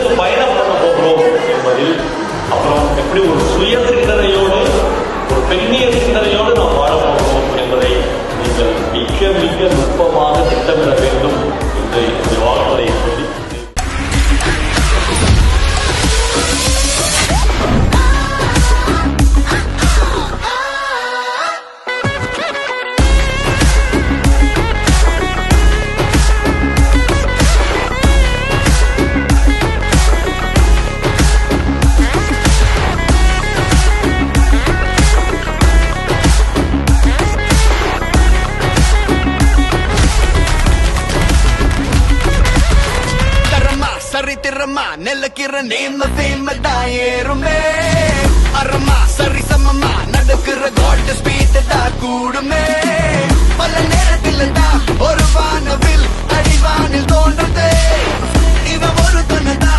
உயரத்துக்கு பயணம் பண்ண போகிறோம் என்பதில், அப்புறம் எப்படி ஒரு சுய சிந்தனையோடு ஒரு பெண்ணிய சிந்தனையோடு நாம் வாழப்போகிறோம் என்பதை நீங்கள் மிக மிக நுட்பமாக திட்டமிட வேண்டும் என்று இந்த வார்த்தை சொல்லி சரித்திரமா நெல்லக்கிற நேம ஃபேமதா ஏறுமே அரமா சரி சமமா நடக்கிற கோல்ட் ஸ்பீட் தான் கூடுமே பல நேரத்தில் தான் ஒரு வானவில் அடிவானில் தோன்றுதே இவன் ஒரு தனதா